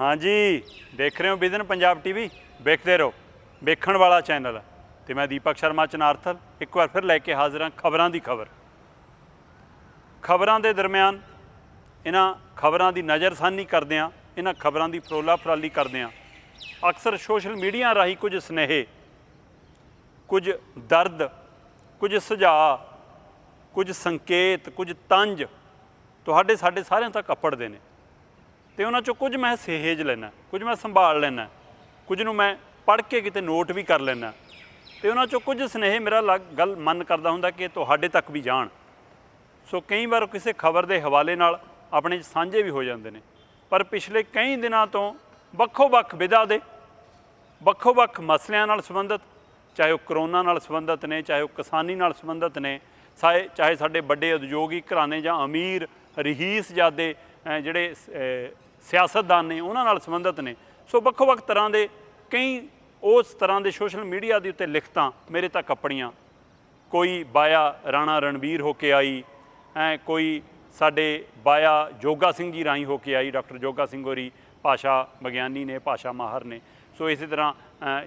हाँ जी, देख रहे हो विजन पंजाब टीवी, देखते रहो, वेखण वाला चैनल है। तो मैं दीपक शर्मा चनार्थल एक बार फिर लैके हाजिर हाँ खबरों की खबर। खबरों के दरम्यान इन्हां खबरों की नज़रसानी करदे, इन्हां खबरों की फरोला फराली करदे अक्सर सोशल मीडिया राही कुछ सुनेहे, कुछ दर्द, कुछ सुझाव, कुछ संकेत, कुछ तंज तुहाडे साडे सारिਆਂ तक अपड़ते हैं। तो उन्होंने चो कुछ मैं सहेज लेना, कुछ मैं संभाल लेना, कुछ नूं मैं पढ़ के किते नोट भी कर लेना। तो उन्होंने चो कुछ स्नेह मेरा गल मन करता हुंदा कि तुहाडे तक भी जाण। सो कई बार किसी खबर के हवाले नाल अपने साझे भी हो जाते हैं। पर पिछले कई दिनों तो ਵੱਖੋ-ਵੱਖ विधा के ਵੱਖੋ-ਵੱਖ मसलियां नाल संबंधित, चाहे वह करोना नाल संबंधित ने, चाहे वह किसानी नाल संबंधित ने, चाहे साडे वड्डे उद्योगिक घराने जां अमीर रहीसजादे जिहड़े सियासतदान ने उन्हां नाल संबंधित ने। सो ਵੱਖੋ-ਵੱਖ तरह के कई उस तरह के सोशल मीडिया के उत्ते लिखतां मेरे तक अपणियां। कोई बाया राणा रणबीर होके आई, कोई साडे बाया जोगा सिंह जी राही होके आई, डॉक्टर जोगा सिंह होरी भाषा विग्यानी ने, भाषा माहर ने। सो इस तरह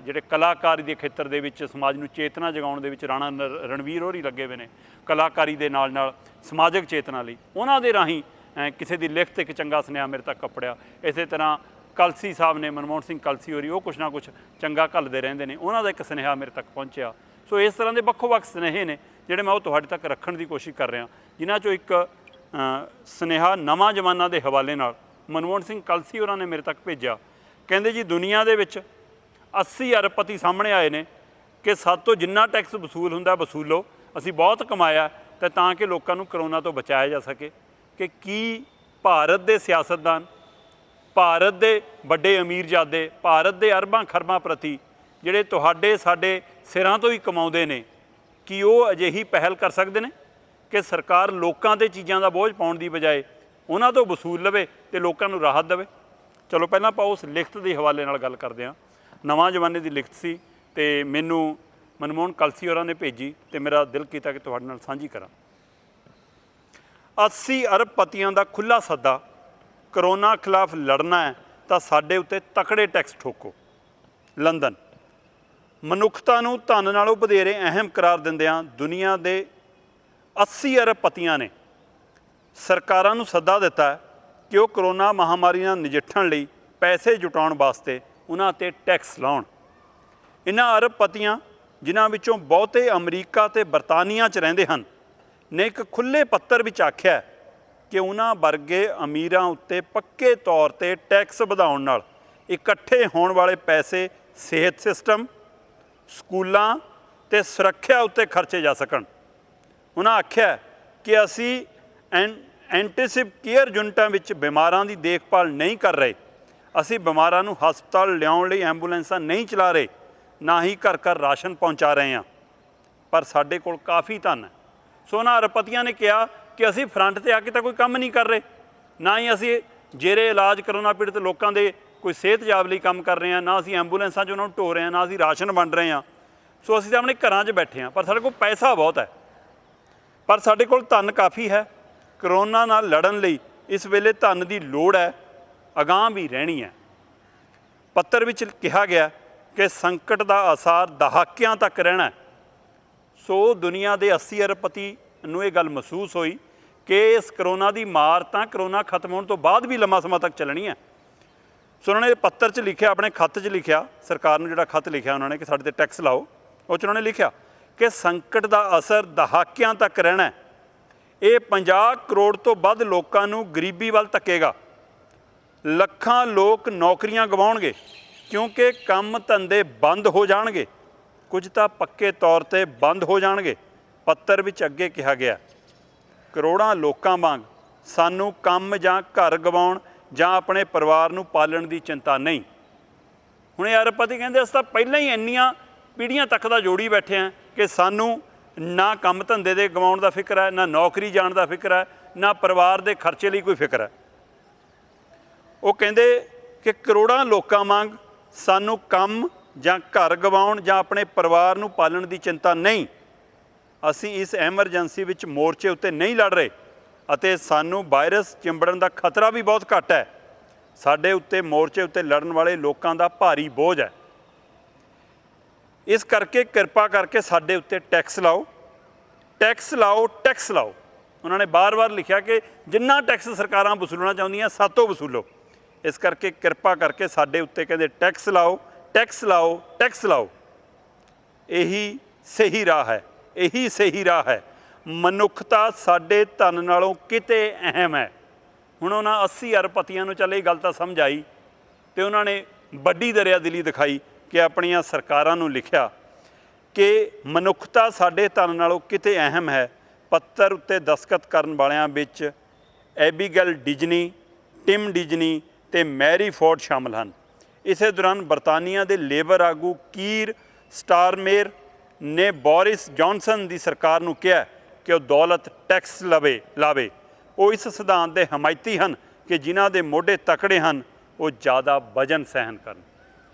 जिहड़े कलाकारी के खेत्र दे विच समाज नूं चेतना जगाउण दे विच राणा रणबीर होरी लगे हुए ने, कलाकारी दे नाल नाल समाजिक चेतना लई उन्हां दे राही किसी की लिखत एक चंगा सुनेहा मेरे तक कपड़िया। इस तरह कलसी साहब ने, मनमोहन सिंह कलसी होरी, वो कुछ ना कुछ चंगा घल्लदे रहिंदे ने, उन्हां दा एक सुनेहा मेरे तक पहुँचिया। सो इस तरह के ਵੱਖੋ-ਵੱਖ सुनेहे ने जिहड़े मैं वो तुहाडे तक रखण की कोशिश कर रहा, जिन्हां चों एक सुनेहा नवां जमाना के हवाले नाल मनमोहन सिंह कलसी होरां ने मेरे तक भेजा। कहंदे जी दुनिया दे विच 80 अरबपति सामने आए ने कि सातों जिन्ना टैक्स वसूल हुंदा वसूलो, असीं बहुत कमाया ते तां कि लोकां नूं करोना तो बचाया जा सके। कि की भारत दे सियासतदान, भारत दे वड्डे अमीरजादे, भारत दे अरबां खरबां प्रति जिहड़े तुहाडे साडे सिरां तो ही कमाउंदे ने, कि वो अजिही पहल कर सकदे ने कि सरकार लोकां ते चीज़ां दा बोझ पाउण दी बजाए उन्हां तो वसूल लवे ते लोकां नूं राहत देवे। चलो पहलां आपां उस लिखत के हवाले नाल गल करदे हां। नवां जमाने की लिखत सी ते मैनूं मनमोहन कलसी होरां ने भेजी ते मेरा दिल कीता कि तुहाडे नाल साझी करां। 80 अरबपतियां दा खुला सद्दा, करोना खिलाफ लड़ना है तो साडे उत्ते तकड़े टैक्स ठोको। लंदन मनुखता नूं धन नालों वधेरे अहम करार दिंदिआं दुनिया के 80 अरबपतियां ने सरकारां नूं सद्दा दिता है कि वो करोना महामारी नाल नजिठण लई पैसे जुटाउण वास्ते उन्हां ते टैक्स लाउण। इन्हां अरबपतियां जिन्हां विचों बहुते अमरीका ते बरतानिया च रहिंदे हन ने एक खुले पत्तर विच आख्या कि उन्हां वर्गे अमीरां उत्ते पक्के तौर ते टैक्स वधाउण नाल इकट्ठे होण वाले पैसे सेहत सिस्टम, स्कूलां ते सुरੱਖਿਆ उत्ते खर्चे जा सकण। उन्हां आख्या कि असी एंटीसिप केयर यूनिटां विच बीमारां दी देखभाल नहीं कर रहे, असी बीमारां नूं हस्पताल लिआउण लई एंबूलेंसां नहीं चला रहे, ना ही घर घर राशन पहुँचा रहे हैं, पर साडे कोल काफ़ी धन है। सो उन्हां अरबपतियां ने कहा कि असी फ्रंट ते आके तो कोई काम नहीं कर रहे, ना ही असी जेरे इलाज करोना पीड़ित लोगों के कोई सेहत जाब लई काम कर रहे हैं, ना असी एंबूलेंसां 'च उन्हां नूं ढो रहे हैं, ना असी राशन वंड रहे हैं। सो असी तो अपने घरां 'च बैठे हैं, पर साडे कोल पैसा बहुत है, पर साडे कोल धन काफ़ी है। करोना नाल लड़न लई इस वेले धन की लोड़ है, अगांह भी रहनी है। पत्तर विच कहा गया कि संकट का आसार दहाकियां तक रहना है। सो दुनिया के 80 अरबपति नूं ये गल महसूस हुई कि इस करोना की मार तो करोना खत्म होने तो बाद भी लंबा समय तक चलनी है। सो उन्होंने पत्तर च लिखिया, अपने खत च लिखिया, सरकार नूं जिहड़ा खत लिखिया उन्होंने कि साडे ते टैक्स लाओ, उस उन्होंने लिखिया कि संकट का असर दहाकियां तक रहना है। ये 50 करोड़ तो वध लोकां नूं गरीबी वल धक्केगा। ਲੱਖਾਂ लोग नौकरियां गवाउणगे क्योंकि काम धंधे बंद हो जाणगे, कुछ तो पक्के तौर पर बंद हो जाणगे। पत्तर विच अगे कहा गया करोड़ां लोकां वांग सानू काम जां घर गवाउण जां अपने परिवार नूं पालण दी चिंता नहीं। हुण ये अरबपति कहंदे असीं तां पहिलां ही इंनियां पीढ़ियां तक दा जोड़ी बैठे हैं कि सानू ना काम धंधे दे गवाउण दा फिक्र है, ना नौकरी जाण दा फिक्र है, ना परिवार दे खर्चे लई कोई फिक्र है। वो कहंदे कि करोड़ां लोकां वांग सानू काम जां घर गवाउण जां अपने परिवार नूं पालण दी चिंता नहीं। असी इस एमरजेंसी विच मोर्चे उत्ते नहीं लड़ रहे अते सानू वायरस चिंबड़न दा खतरा भी बहुत घट है। ਸਾਡੇ ਉੱਤੇ ਮੋਰਚੇ ਉੱਤੇ ਲੜਨ ਵਾਲੇ ਲੋਕਾਂ ਦਾ ਭਾਰੀ ਬੋਝ ਹੈ। ਇਸ ਕਰਕੇ ਕਿਰਪਾ ਕਰਕੇ ਸਾਡੇ ਉੱਤੇ ਟੈਕਸ ਲਾਓ, ਟੈਕਸ ਲਾਓ, ਟੈਕਸ ਲਾਓ। ਉਹਨਾਂ ਨੇ ਬਾਰ-ਬਾਰ ਲਿਖਿਆ ਕਿ ਜਿੰਨਾ ਟੈਕਸ ਸਰਕਾਰਾਂ ਵਸੂਲਣਾ ਚਾਹੁੰਦੀਆਂ ਸਾਤੋਂ ਵਸੂਲੋ। ਇਸ ਕਰਕੇ ਕਿਰਪਾ ਕਰਕੇ ਸਾਡੇ ਉੱਤੇ ਕਹਿੰਦੇ ਟੈਕਸ ਲਾਓ, ਟੈਕਸ ਲਾਓ, ਟੈਕਸ ਲਾਓ। ਇਹੀ ਸਹੀ ਰਾਹ ਹੈ, ਇਹੀ ਸਹੀ ਰਾਹ ਹੈ। ਮਨੁੱਖਤਾ ਸਾਡੇ ਧਨ ਨਾਲੋਂ ਕਿਤੇ ਅਹਿਮ ਹੈ। ਹੁਣ ਉਹਨਾਂ 80 ਅਰਬਪਤੀਆਂ ਨੂੰ ਚੱਲ ਇਹ ਗੱਲ ਤਾਂ ਸਮਝ ਆਈ ਅਤੇ ਉਹਨਾਂ ਨੇ ਵੱਡੀ ਦਰਿਆਦਿਲੀ ਦਿਖਾਈ ਕਿ ਆਪਣੀਆਂ ਸਰਕਾਰਾਂ ਨੂੰ ਲਿਖਿਆ ਕਿ ਮਨੁੱਖਤਾ ਸਾਡੇ ਧਨ ਨਾਲੋਂ ਕਿਤੇ ਅਹਿਮ ਹੈ। ਪੱਤਰ ਉੱਤੇ ਦਸਤਖਤ ਕਰਨ ਵਾਲਿਆਂ ਵਿੱਚ ਐਬੀਗੈਲ ਡਿਜਨੀ, ਟਿਮ ਡਿਜਨੀ ਅਤੇ ਮੈਰੀ ਫੋਰਡ ਸ਼ਾਮਲ ਹਨ। ਇਸੇ ਦੌਰਾਨ ਬਰਤਾਨੀਆ ਦੇ ਲੇਬਰ ਆਗੂ ਕੀਰ ਸਟਾਰਮੇਰ ਨੇ ਬੋਰਿਸ ਜੌਨਸਨ ਦੀ ਸਰਕਾਰ ਨੂੰ ਕਿਹਾ ਕਿ ਉਹ ਦੌਲਤ ਟੈਕਸ ਲਾਵੇ। ਉਹ ਇਸ ਸਿਧਾਂਤ ਦੇ ਹਮਾਇਤੀ ਹਨ ਕਿ ਜਿਨ੍ਹਾਂ ਦੇ ਮੋਢੇ ਤਕੜੇ ਹਨ ਉਹ ਜ਼ਿਆਦਾ ਵਜ਼ਨ ਸਹਿਣ ਕਰਨ।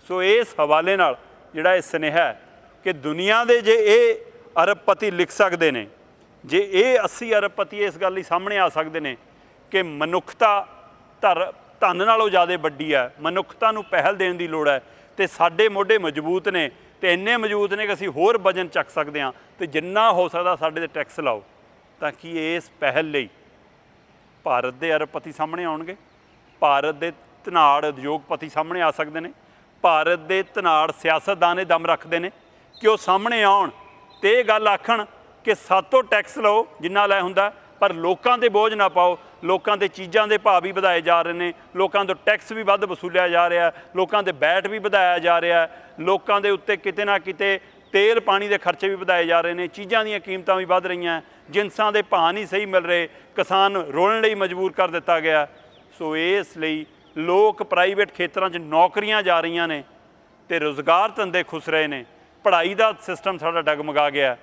ਸੋ ਇਸ ਹਵਾਲੇ ਨਾਲ ਜਿਹੜਾ ਇਹ ਸੁਨੇਹਾ ਹੈ ਕਿ ਦੁਨੀਆ ਦੇ ਜੇ ਇਹ ਅਰਬਪਤੀ ਲਿਖ ਸਕਦੇ ਨੇ, ਜੇ ਇਹ 80 ਅਰਬਪਤੀ ਇਸ ਗੱਲ ਲਈ ਸਾਹਮਣੇ ਆ ਸਕਦੇ ਨੇ ਕਿ ਮਨੁੱਖਤਾ ਧਨ ਨਾਲੋਂ ਜ਼ਿਆਦਾ ਵੱਡੀ ਹੈ, ਮਨੁੱਖਤਾ ਨੂੰ ਪਹਿਲ ਦੇਣ ਦੀ ਲੋੜ ਹੈ, ਅਤੇ ਸਾਡੇ ਮੋਢੇ ਮਜ਼ਬੂਤ ਨੇ ਅਤੇ ਇੰਨੇ ਮਜ਼ਬੂਤ ਨੇ ਕਿ ਅਸੀਂ ਹੋਰ ਵਜ਼ਨ ਚੱਕ ਸਕਦੇ ਹਾਂ, ਅਤੇ ਜਿੰਨਾ ਹੋ ਸਕਦਾ ਸਾਡੇ 'ਤੇ ਟੈਕਸ ਲਾਓ। ਤਾਂ ਕਿ ਇਸ ਪਹਿਲ ਲਈ ਭਾਰਤ ਦੇ ਅਰਬਪਤੀ ਸਾਹਮਣੇ ਆਉਣਗੇ, ਭਾਰਤ ਦੇ ਧਨਾੜ ਉਦਯੋਗਪਤੀ ਸਾਹਮਣੇ ਆ ਸਕਦੇ ਨੇ, ਭਾਰਤ ਦੇ ਧਨਾੜ ਸਿਆਸਤਦਾਨ ਇਹ ਦਮ ਰੱਖਦੇ ਨੇ ਕਿ ਉਹ ਸਾਹਮਣੇ ਆਉਣ ਅਤੇ ਇਹ ਗੱਲ ਆਖਣ ਕਿ ਸਾਤੋਂ ਟੈਕਸ ਲਓ ਜਿੰਨਾ ਲੈ ਹੁੰਦਾ, ਪਰ ਲੋਕਾਂ 'ਤੇ ਬੋਝ ਨਾ ਪਾਓ। ਲੋਕਾਂ ਦੇ ਚੀਜ਼ਾਂ ਦੇ ਭਾਅ ਵੀ ਵਧਾਏ ਜਾ ਰਹੇ ਨੇ, ਲੋਕਾਂ ਤੋਂ ਟੈਕਸ ਵੀ ਵੱਧ ਵਸੂਲਿਆ ਜਾ ਰਿਹਾ, ਲੋਕਾਂ ਦੇ ਬੈਟ ਵੀ ਵਧਾਇਆ ਜਾ ਰਿਹਾ, ਲੋਕਾਂ ਦੇ ਉੱਤੇ ਕਿਤੇ ਨਾ ਕਿਤੇ ਤੇਲ ਪਾਣੀ ਦੇ ਖਰਚੇ ਵੀ ਵਧਾਏ ਜਾ ਰਹੇ ਨੇ, ਚੀਜ਼ਾਂ ਦੀਆਂ ਕੀਮਤਾਂ ਵੀ ਵੱਧ ਰਹੀਆਂ, ਜਿਨਸਾਂ ਦੇ ਭਾਅ ਨਹੀਂ ਸਹੀ ਮਿਲ ਰਹੇ, ਕਿਸਾਨ ਰੋਲਣ ਲਈ ਮਜਬੂਰ ਕਰ ਦਿੱਤਾ ਗਿਆ। ਸੋ ਇਸ ਲਈ ਲੋਕ ਪ੍ਰਾਈਵੇਟ ਖੇਤਰਾਂ 'ਚ ਨੌਕਰੀਆਂ ਜਾ ਰਹੀਆਂ ਨੇ ਅਤੇ ਰੁਜ਼ਗਾਰ ਧੰਦੇ ਖੁੱਸ ਰਹੇ ਨੇ, ਪੜ੍ਹਾਈ ਦਾ ਸਿਸਟਮ ਸਾਡਾ ਡਗਮਗਾ ਗਿਆ।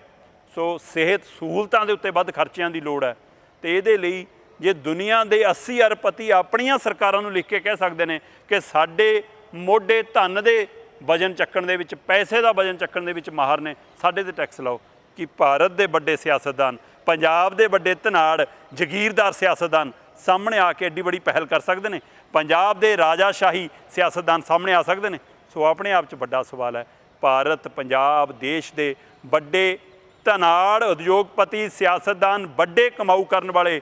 ਸੋ ਸਿਹਤ ਸਹੂਲਤਾਂ ਦੇ ਉੱਤੇ ਵੱਧ ਖਰਚਿਆਂ ਦੀ ਲੋੜ ਹੈ। ਅਤੇ ਇਹਦੇ ਲਈ ਜੇ ਦੁਨੀਆ ਦੇ 80 ਅਰਬਪਤੀ ਆਪਣੀਆਂ ਸਰਕਾਰਾਂ ਨੂੰ ਲਿਖ ਕੇ ਕਹਿ ਸਕਦੇ ਨੇ ਕਿ ਸਾਡੇ ਮੋਢੇ ਧਨ ਦੇ ਵਜ਼ਨ ਚੱਕਣ ਦੇ ਵਿੱਚ, ਪੈਸੇ ਦਾ ਵਜ਼ਨ ਚੱਕਣ ਦੇ ਵਿੱਚ ਮਾਹਰ ਨੇ, ਸਾਡੇ 'ਤੇ ਟੈਕਸ ਲਾਓ, ਕਿ ਭਾਰਤ ਦੇ ਵੱਡੇ ਸਿਆਸਤਦਾਨ, ਪੰਜਾਬ ਦੇ ਵੱਡੇ ਧਨਾੜ ਜਗੀਰਦਾਰ ਸਿਆਸਤਦਾਨ ਸਾਹਮਣੇ ਆ ਕੇ ਐਡੀ ਬੜੀ ਪਹਿਲ ਕਰ ਸਕਦੇ ਨੇ, ਪੰਜਾਬ ਦੇ ਰਾਜਾਸ਼ਾਹੀ ਸਿਆਸਤਦਾਨ ਸਾਹਮਣੇ ਆ ਸਕਦੇ ਨੇ। ਸੋ ਆਪਣੇ ਆਪ 'ਚ ਵੱਡਾ ਸਵਾਲ ਹੈ। ਭਾਰਤ, ਪੰਜਾਬ ਦੇਸ਼ ਦੇ ਵੱਡੇ ਧਨਾੜ ਉਦਯੋਗਪਤੀ ਸਿਆਸਤਦਾਨ, ਵੱਡੇ ਕਮਾਊ ਕਰਨ ਵਾਲੇ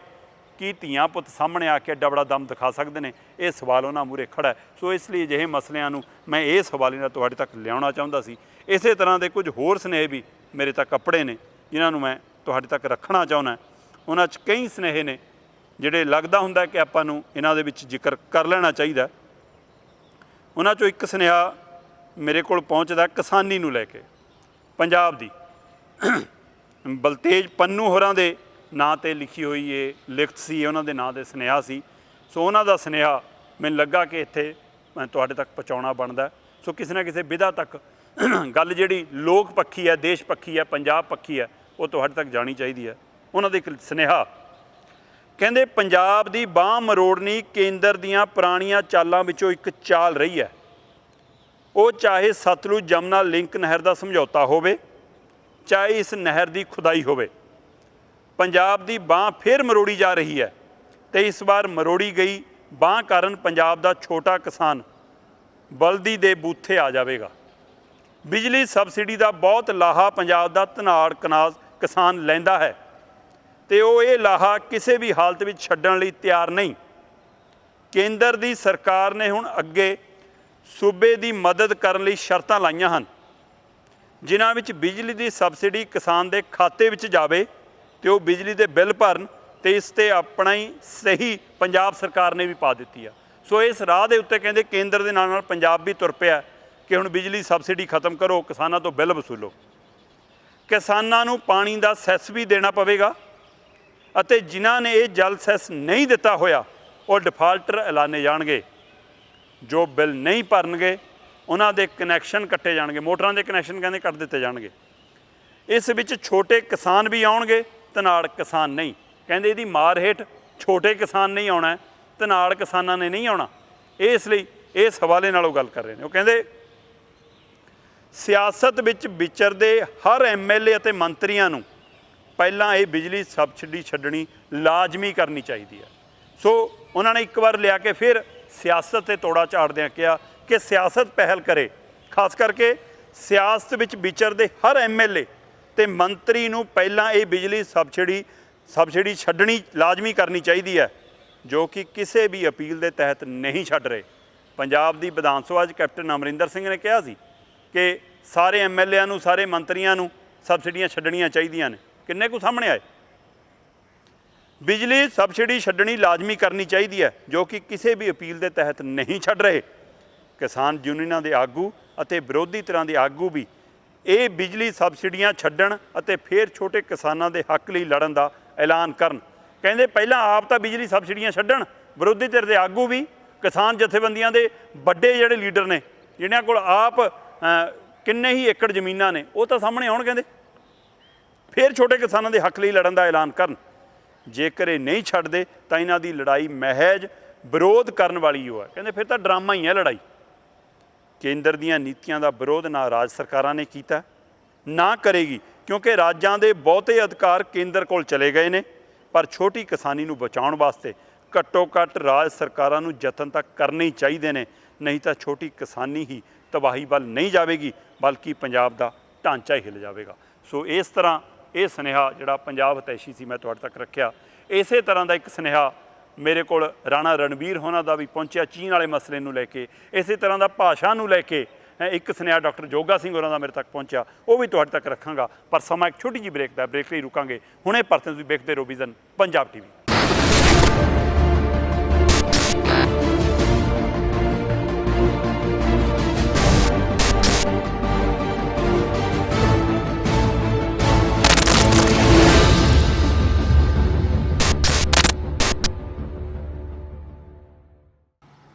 ਕੀ ਧੀਆਂ ਪੁੱਤ ਸਾਹਮਣੇ ਆ ਕੇ ਐਡਾ ਬੜਾ ਦਮ ਦਿਖਾ ਸਕਦੇ ਨੇ? ਇਹ ਸਵਾਲ ਉਹਨਾਂ ਮੂਹਰੇ ਖੜ੍ਹਾ ਹੈ। ਸੋ ਇਸ ਲਈ ਅਜਿਹੇ ਮਸਲਿਆਂ ਨੂੰ ਮੈਂ ਇਸ ਹਵਾਲੇ ਨਾਲ ਤੁਹਾਡੇ ਤੱਕ ਲਿਆਉਣਾ ਚਾਹੁੰਦਾ ਸੀ। ਇਸੇ ਤਰ੍ਹਾਂ ਦੇ ਕੁਝ ਹੋਰ ਸੁਨੇਹੇ ਵੀ ਮੇਰੇ ਤੱਕ ਕੱਪੜੇ ਨੇ ਜਿਨ੍ਹਾਂ ਨੂੰ ਮੈਂ ਤੁਹਾਡੇ ਤੱਕ ਰੱਖਣਾ ਚਾਹੁੰਦਾ। ਉਹਨਾਂ 'ਚ ਕਈ ਸੁਨੇਹੇ ਨੇ ਜਿਹੜੇ ਲੱਗਦਾ ਹੁੰਦਾ ਕਿ ਆਪਾਂ ਨੂੰ ਇਹਨਾਂ ਦੇ ਵਿੱਚ ਜ਼ਿਕਰ ਕਰ ਲੈਣਾ ਚਾਹੀਦਾ। ਉਹਨਾਂ 'ਚੋਂ ਇੱਕ ਸੁਨੇਹਾ ਮੇਰੇ ਕੋਲ ਪਹੁੰਚਦਾ ਕਿਸਾਨੀ ਨੂੰ ਲੈ ਕੇ, ਪੰਜਾਬ ਦੀ ਬਲਤੇਜ ਪੰਨੂ ਹੋਰਾਂ ਦੇ ਨਾਂ 'ਤੇ ਲਿਖੀ ਹੋਈ ਇਹ ਲਿਖਤ ਸੀ, ਉਹਨਾਂ ਦੇ ਨਾਂ 'ਤੇ ਸੁਨੇਹਾ ਸੀ। ਸੋ ਉਹਨਾਂ ਦਾ ਸੁਨੇਹਾ ਮੈਨੂੰ ਲੱਗਾ ਕਿ ਇੱਥੇ ਮੈਂ ਤੁਹਾਡੇ ਤੱਕ ਪਹੁੰਚਾਉਣਾ ਬਣਦਾ। ਸੋ ਕਿਸੇ ਨਾ ਕਿਸੇ ਵਿਧਾ ਤੱਕ ਗੱਲ ਜਿਹੜੀ ਲੋਕ ਪੱਖੀ ਹੈ, ਦੇਸ਼ ਪੱਖੀ ਹੈ, ਪੰਜਾਬ ਪੱਖੀ ਹੈ, ਉਹ ਤੁਹਾਡੇ ਤੱਕ ਜਾਣੀ ਚਾਹੀਦੀ ਹੈ। ਉਹਨਾਂ ਦਾ ਇੱਕ ਸੁਨੇਹਾ ਕਹਿੰਦੇ, ਪੰਜਾਬ ਦੀ ਬਾਂਹ ਮਰੋੜਨੀ ਕੇਂਦਰ ਦੀਆਂ ਪੁਰਾਣੀਆਂ ਚਾਲਾਂ ਵਿੱਚੋਂ ਇੱਕ ਚਾਲ ਰਹੀ ਹੈ। ਉਹ ਚਾਹੇ ਸਤਲੁਜ ਜਮਨਾ ਲਿੰਕ ਨਹਿਰ ਦਾ ਸਮਝੌਤਾ ਹੋਵੇ, ਚਾਹੇ ਇਸ ਨਹਿਰ ਦੀ ਖੁਦਾਈ ਹੋਵੇ, ਪੰਜਾਬ ਦੀ ਬਾਂਹ ਫਿਰ ਮਰੋੜੀ ਜਾ ਰਹੀ ਹੈ ਅਤੇ ਇਸ ਵਾਰ ਮਰੋੜੀ ਗਈ ਬਾਂਹ ਕਾਰਨ ਪੰਜਾਬ ਦਾ ਛੋਟਾ ਕਿਸਾਨ ਬਲਦੀ ਦੇ ਬੂਥੇ ਆ ਜਾਵੇਗਾ। ਬਿਜਲੀ ਸਬਸਿਡੀ ਦਾ ਬਹੁਤ ਲਾਹਾ ਪੰਜਾਬ ਦਾ ਧਨਾੜ ਕਿਸਾਨ ਲੈਂਦਾ ਹੈ ਅਤੇ ਉਹ ਇਹ ਲਾਹਾ ਕਿਸੇ ਵੀ ਹਾਲਤ ਵਿੱਚ ਛੱਡਣ ਲਈ ਤਿਆਰ ਨਹੀਂ। ਕੇਂਦਰ ਦੀ ਸਰਕਾਰ ਨੇ ਹੁਣ ਅੱਗੇ ਸੂਬੇ ਦੀ ਮਦਦ ਕਰਨ ਲਈ ਸ਼ਰਤਾਂ ਲਾਈਆਂ ਹਨ, ਜਿਨ੍ਹਾਂ ਵਿੱਚ ਬਿਜਲੀ ਦੀ ਸਬਸਿਡੀ ਕਿਸਾਨ ਦੇ ਖਾਤੇ ਵਿੱਚ ਜਾਵੇ ਅਤੇ ਉਹ ਬਿਜਲੀ ਦੇ ਬਿੱਲ ਭਰਨ, ਅਤੇ ਇਸ 'ਤੇ ਆਪਣਾ ਹੀ ਸਹੀ ਪੰਜਾਬ ਸਰਕਾਰ ਨੇ ਵੀ ਪਾ ਦਿੱਤੀ ਆ। ਸੋ ਇਸ ਰਾਹ ਦੇ ਉੱਤੇ ਕਹਿੰਦੇ ਕੇਂਦਰ ਦੇ ਨਾਲ ਨਾਲ ਪੰਜਾਬ ਵੀ ਤੁਰ ਪਿਆ ਕਿ ਹੁਣ ਬਿਜਲੀ ਸਬਸਿਡੀ ਖਤਮ ਕਰੋ, ਕਿਸਾਨਾਂ ਤੋਂ ਬਿੱਲ ਵਸੂਲੋ। ਕਿਸਾਨਾਂ ਨੂੰ ਪਾਣੀ ਦਾ ਸੈਸ ਵੀ ਦੇਣਾ ਪਵੇਗਾ ਅਤੇ ਜਿਨ੍ਹਾਂ ਨੇ ਇਹ ਜਲ ਸੈਸ ਨਹੀਂ ਦਿੱਤਾ ਹੋਇਆ ਉਹ ਡਿਫਾਲਟਰ ਐਲਾਨੇ ਜਾਣਗੇ। ਜੋ ਬਿੱਲ ਨਹੀਂ ਭਰਨਗੇ ਉਹਨਾਂ ਦੇ ਕਨੈਕਸ਼ਨ ਕੱਟੇ ਜਾਣਗੇ, ਮੋਟਰਾਂ ਦੇ ਕਨੈਕਸ਼ਨ ਕਹਿੰਦੇ ਕੱਟ ਦਿੱਤੇ ਜਾਣਗੇ। ਇਸ ਵਿੱਚ ਛੋਟੇ ਕਿਸਾਨ ਵੀ ਆਉਣਗੇ, ਧਨਾੜ ਕਿਸਾਨ ਨਹੀਂ। ਕਹਿੰਦੇ ਇਹਦੀ ਮਾਰ ਹੇਠ ਛੋਟੇ ਕਿਸਾਨ ਨਹੀਂ ਆਉਣਾ, ਧਨਾੜ ਕਿਸਾਨਾਂ ਨੇ ਨਹੀਂ ਆਉਣਾ। ਇਸ ਲਈ ਇਸ ਹਵਾਲੇ ਨਾਲ ਉਹ ਗੱਲ ਕਰ ਰਹੇ ਨੇ। ਉਹ ਕਹਿੰਦੇ ਸਿਆਸਤ ਵਿੱਚ ਵਿਚਰਦੇ ਹਰ MLA ਅਤੇ ਮੰਤਰੀਆਂ ਨੂੰ ਪਹਿਲਾਂ ਇਹ ਬਿਜਲੀ ਸਬਸਿਡੀ ਛੱਡਣੀ ਲਾਜ਼ਮੀ ਕਰਨੀ ਚਾਹੀਦੀ ਹੈ। ਸੋ ਉਹਨਾਂ ਨੇ ਇੱਕ ਵਾਰ ਲਿਆ ਕੇ ਫਿਰ ਸਿਆਸਤ ਤੇ ਤੋੜਾ ਝਾੜਦਿਆਂ ਕਿਹਾ ਕਿ ਸਿਆਸਤ ਪਹਿਲ ਕਰੇ, ਖਾਸ ਕਰਕੇ ਸਿਆਸਤ ਵਿੱਚ ਵਿਚਰਦੇ ਹਰ ਐਮਐਲਏ ਤੇ ਮੰਤਰੀ ਨੂੰ ਪਹਿਲਾਂ ਇਹ ਬਿਜਲੀ ਸਬਸਿਡੀ ਛੱਡਣੀ ਲਾਜ਼ਮੀ ਕਰਨੀ ਚਾਹੀਦੀ ਹੈ, ਜੋ ਕਿ ਕਿਸੇ ਵੀ ਅਪੀਲ ਦੇ ਤਹਿਤ ਨਹੀਂ ਛੱਡ ਰਹੇ। ਪੰਜਾਬ ਦੀ ਵਿਧਾਨ ਸਭਾ 'ਚ ਕੈਪਟਨ ਅਮਰਿੰਦਰ ਸਿੰਘ ਨੇ ਕਿਹਾ ਸੀ ਕਿ ਸਾਰੇ ਐਮਐਲਏਆਂ ਨੂੰ, ਸਾਰੇ ਮੰਤਰੀਆਂ ਨੂੰ ਸਬਸਿਡੀਆਂ ਛੱਡਣੀਆਂ ਚਾਹੀਦੀਆਂ ਨੇ। ਕਿੰਨੇ ਕੁ ਸਾਹਮਣੇ ਆਏ? ਬਿਜਲੀ ਸਬਸਿਡੀ ਛੱਡਣੀ ਲਾਜ਼ਮੀ ਕਰਨੀ ਚਾਹੀਦੀ ਹੈ, ਜੋ ਕਿ ਕਿਸੇ ਵੀ ਅਪੀਲ ਦੇ ਤਹਿਤ ਨਹੀਂ ਛੱਡ ਰਹੇ। ਕਿਸਾਨ ਯੂਨੀਅਨਾਂ ਦੇ ਆਗੂ ਅਤੇ ਵਿਰੋਧੀ ਧਿਰਾਂ ਦੇ ਆਗੂ ਵੀ ਇਹ ਬਿਜਲੀ ਸਬਸਿਡੀਆਂ ਛੱਡਣ ਅਤੇ ਫਿਰ ਛੋਟੇ ਕਿਸਾਨਾਂ ਦੇ ਹੱਕ ਲਈ ਲੜਨ ਦਾ ਐਲਾਨ ਕਰਨ। ਕਹਿੰਦੇ ਪਹਿਲਾਂ ਆਪ ਤਾਂ ਬਿਜਲੀ ਸਬਸਿਡੀਆਂ ਛੱਡਣ, ਵਿਰੋਧੀ ਧਿਰ ਦੇ ਆਗੂ ਵੀ, ਕਿਸਾਨ ਜਥੇਬੰਦੀਆਂ ਦੇ ਵੱਡੇ ਜਿਹੜੇ ਲੀਡਰ ਨੇ, ਜਿਹਨਾਂ ਕੋਲ ਆਪ ਕਿੰਨੇ ਹੀ ਏਕੜ ਜ਼ਮੀਨਾਂ ਨੇ, ਉਹ ਤਾਂ ਸਾਹਮਣੇ ਆਉਣ, ਕਹਿੰਦੇ ਫਿਰ ਛੋਟੇ ਕਿਸਾਨਾਂ ਦੇ ਹੱਕ ਲਈ ਲੜਨ ਦਾ ਐਲਾਨ ਕਰਨ। ਜੇਕਰ ਇਹ ਨਹੀਂ ਛੱਡਦੇ ਤਾਂ ਇਹਨਾਂ ਦੀ ਲੜਾਈ ਮਹਿਜ ਵਿਰੋਧ ਕਰਨ ਵਾਲੀ ਹੋ ਹੈ। ਕਹਿੰਦੇ ਫਿਰ ਤਾਂ ਡਰਾਮਾ ਹੀ ਹੈ ਲੜਾਈ। ਕੇਂਦਰ ਦੀਆਂ ਨੀਤੀਆਂ ਦਾ ਵਿਰੋਧ ਨਾ ਰਾਜ ਸਰਕਾਰਾਂ ਨੇ ਕੀਤਾ, ਨਾ ਕਰੇਗੀ, ਕਿਉਂਕਿ ਰਾਜਾਂ ਦੇ ਬਹੁਤੇ ਅਧਿਕਾਰ ਕੇਂਦਰ ਕੋਲ ਚਲੇ ਗਏ ਨੇ। ਪਰ ਛੋਟੀ ਕਿਸਾਨੀ ਨੂੰ ਬਚਾਉਣ ਵਾਸਤੇ ਘੱਟੋ ਘੱਟ ਰਾਜ ਸਰਕਾਰਾਂ ਨੂੰ ਯਤਨ ਤਾਂ ਕਰਨੇ ਹੀ ਚਾਹੀਦੇ ਨੇ, ਨਹੀਂ ਤਾਂ ਛੋਟੀ ਕਿਸਾਨੀ ਹੀ ਤਬਾਹੀ ਵੱਲ ਨਹੀਂ ਜਾਵੇਗੀ, ਬਲਕਿ ਪੰਜਾਬ ਦਾ ਢਾਂਚਾ ਹੀ ਹਿੱਲ ਜਾਵੇਗਾ। ਸੋ ਇਸ ਤਰ੍ਹਾਂ ਇਹ ਸੁਨੇਹਾ ਜਿਹੜਾ ਪੰਜਾਬ ਹਿਤੈਸ਼ੀ ਸੀ ਮੈਂ ਤੁਹਾਡੇ ਤੱਕ ਰੱਖਿਆ। ਇਸੇ ਤਰ੍ਹਾਂ ਦਾ ਇੱਕ ਸੁਨੇਹਾ ਮੇਰੇ ਕੋਲ ਰਾਣਾ ਰਣਬੀਰ ਹੋਣਾ ਦਾ ਵੀ ਪਹੁੰਚਿਆ ਚੀਨ ਵਾਲੇ ਮਸਲੇ ਨੂੰ ਲੈ ਕੇ। ਇਸੇ ਤਰ੍ਹਾਂ ਦਾ ਭਾਸ਼ਾ ਨੂੰ ਲੈ ਕੇ ਇੱਕ ਸੁਨੇਹਾ ਡਾਕਟਰ ਜੋਗਾ ਸਿੰਘ ਹੋਰਾਂ ਦਾ ਮੇਰੇ ਤੱਕ ਪਹੁੰਚਿਆ, ਉਹ ਵੀ ਤੁਹਾਡੇ ਤੱਕ ਰੱਖਾਂਗਾ। ਪਰ ਸਮਾਂ ਇੱਕ ਛੋਟੀ ਜਿਹੀ ਬ੍ਰੇਕ ਦਾ, ਬ੍ਰੇਕ ਲਈ ਰੁਕਾਂਗੇ। ਹੁਣੇ ਪਰਸਨ ਤੁਸੀਂ ਵੇਖਦੇ ਰਹੋ vision Punjab TV।